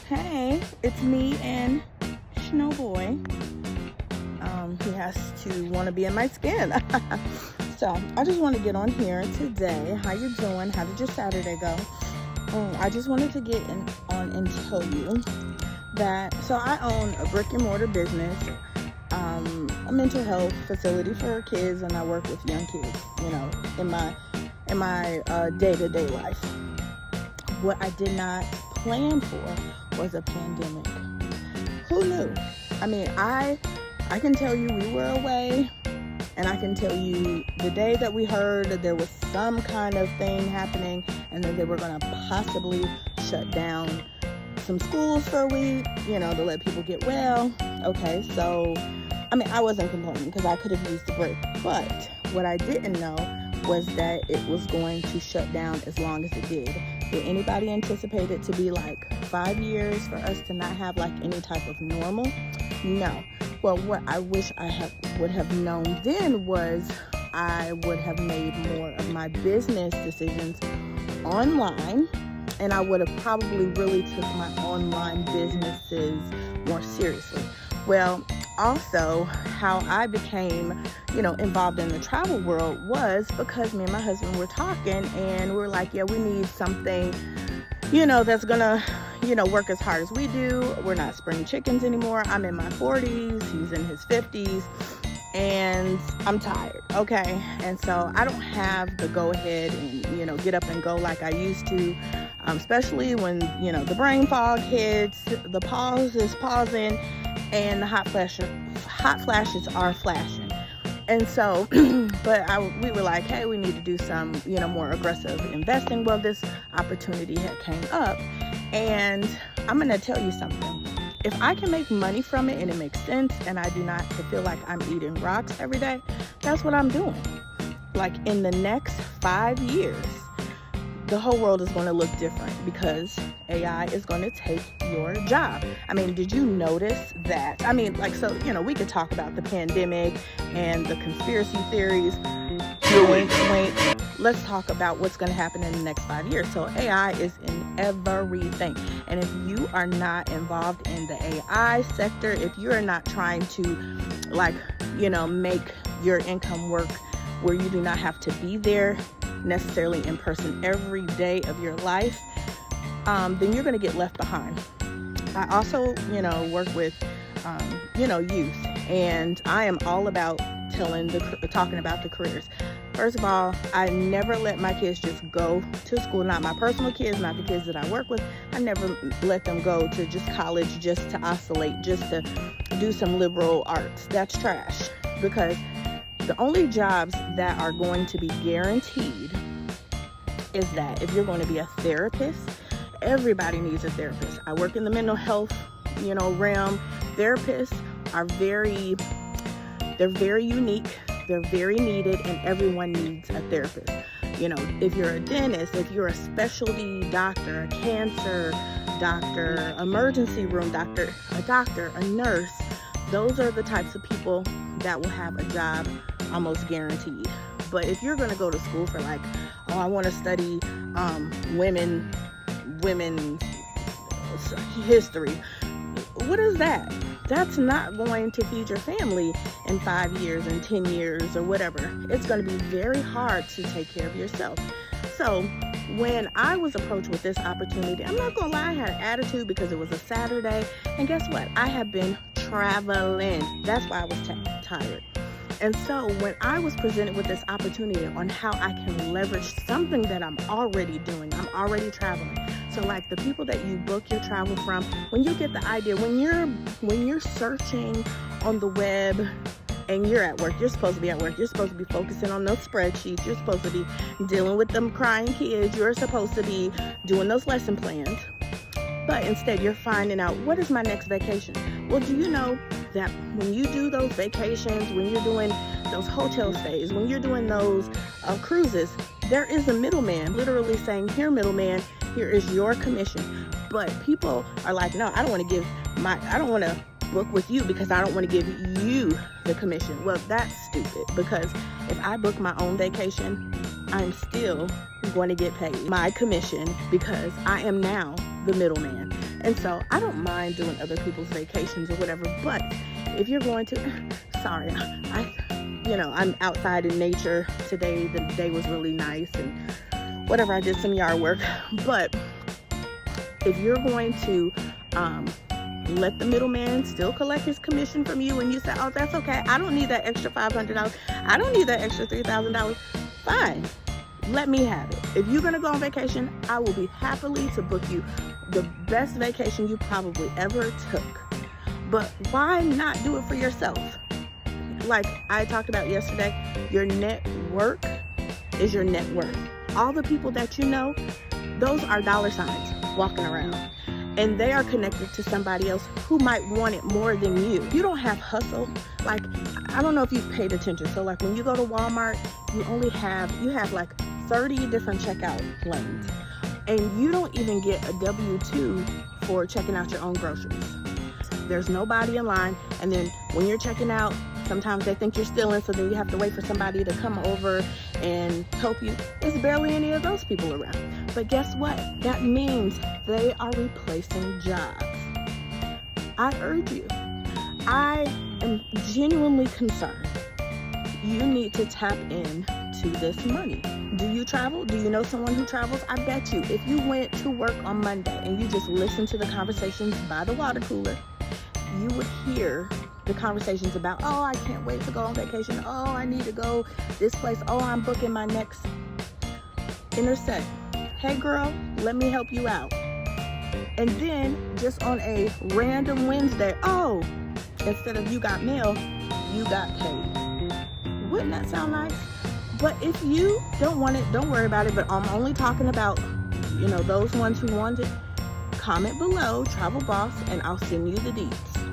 Hey, it's me and Snowboy. He has to want to be in my skin. So I just want to get on here today. How you doing? How did your Saturday go? I just wanted to get on and tell you that, so I own a brick and mortar business, a mental health facility for kids, and I work with young kids, in my day-to-day life. What I did not plan for was a pandemic. Who knew? I mean, I can tell you we were away, and I can tell you the day that we heard that there was some kind of thing happening and that they were going to possibly shut down some schools for a week, to let people get well. Okay, so, I wasn't complaining because I could have used the break. But what I didn't know was that it was going to shut down as long as it did. Did anybody anticipate it to be like 5 years for us to not have like any type of normal? No. Well, what I wish I would have known then was I would have made more of my business decisions online, and I would have probably really took my online businesses more seriously. Well, also how I became, involved in the travel world was because me and my husband were talking, and we're like, yeah, we need something, that's gonna, work as hard as we do. We're not spring chickens anymore. I'm in my 40s, he's in his 50s, and I'm tired, okay? And so I don't have the go ahead and, get up and go like I used to, especially when, the brain fog hits, the pause is pausing, and the hot flashes are flashing. And so, we were like, hey, we need to do some, more aggressive investing. Well, this opportunity had came up, and I'm going to tell you something. If I can make money from it and it makes sense and I do not feel like I'm eating rocks every day, that's what I'm doing. Like in the next 5 years, the whole world is going to look different because AI is going to take your job. Did you notice that? We could talk about the pandemic and the conspiracy theories. Wait. Let's talk about what's going to happen in the next 5 years. So AI is in everything. And if you are not involved in the AI sector, if you're not trying to, make your income work where you do not have to be there necessarily in person every day of your life, then you're going to get left behind. I also, work with, youth, and I am all about talking about the careers. First of all, I never let my kids just go to school, not my personal kids, not the kids that I work with. I never let them go to just college just to oscillate, just to do some liberal arts. That's trash, because the only jobs that are going to be guaranteed is that if you're going to be a therapist, everybody needs a therapist. I work in the mental health, realm. Therapists are they're very unique, they're very needed, and everyone needs a therapist. If you're a dentist, if you're a specialty doctor, a cancer doctor, emergency room doctor, a nurse, those are the types of people that will have a job almost guaranteed. But if you're going to go to school for I want to study women history, what is that? That's not going to feed your family in 5 years and 10 years or whatever. It's going to be very hard to take care of yourself. So when I was approached with this opportunity, I'm not going to lie, I had an attitude because it was a Saturday. And guess what? I have been traveling. That's why I was tired. And so when I was presented with this opportunity on how I can leverage something that I'm already doing, I'm already traveling. So the people that you book your travel from, when you get the idea, when you're searching on the web and you're at work, you're supposed to be at work, you're supposed to be focusing on those spreadsheets, you're supposed to be dealing with them crying kids, you're supposed to be doing those lesson plans. But instead, you're finding out, what is my next vacation? Well, do you know that when you do those vacations, when you're doing those hotel stays, when you're doing those cruises, there is a middleman literally saying, here, middleman, here is your commission. But people are like, no, I don't want to book with you because I don't want to give you the commission. Well, that's stupid, because if I book my own vacation, I'm still going to get paid my commission because I am now the middleman. And so I don't mind doing other people's vacations or whatever, but if you're going to, sorry, I'm outside in nature today. The day was really nice and whatever, I did some yard work. But if you're going to let the middleman still collect his commission from you and you say, oh, that's okay, I don't need that extra $500, I don't need that extra $3,000, fine, let me have it. If you're gonna go on vacation, I will be happily to book you the best vacation you probably ever took. But why not do it for yourself? Like I talked about yesterday, your network is your net worth. All the people that you know, those are dollar signs walking around. And they are connected to somebody else who might want it more than you. You don't have hustle. Like, I don't know if you've paid attention. So like when you go to Walmart, you have like 30 different checkout lanes. And you don't even get a W-2 for checking out your own groceries. There's nobody in line. And then when you're checking out, sometimes they think you're stealing, so then you have to wait for somebody to come over and help you. There's barely any of those people around. But guess what? That means they are replacing jobs. I urge you. I am genuinely concerned. You need to tap into this money. Do you travel? Do you know someone who travels? I bet you if you went to work on Monday and you just listened to the conversations by the water cooler, you would hear the conversations about, oh, I can't wait to go on vacation. Oh, I need to go this place. Oh, I'm booking my next intersect. Hey girl, let me help you out. And then just on a random Wednesday, oh, instead of you got mail, you got paid. Wouldn't that sound nice? But if you don't want it, don't worry about it. But I'm only talking about, those ones who want it. Comment below, Travel Boss, and I'll send you the deets.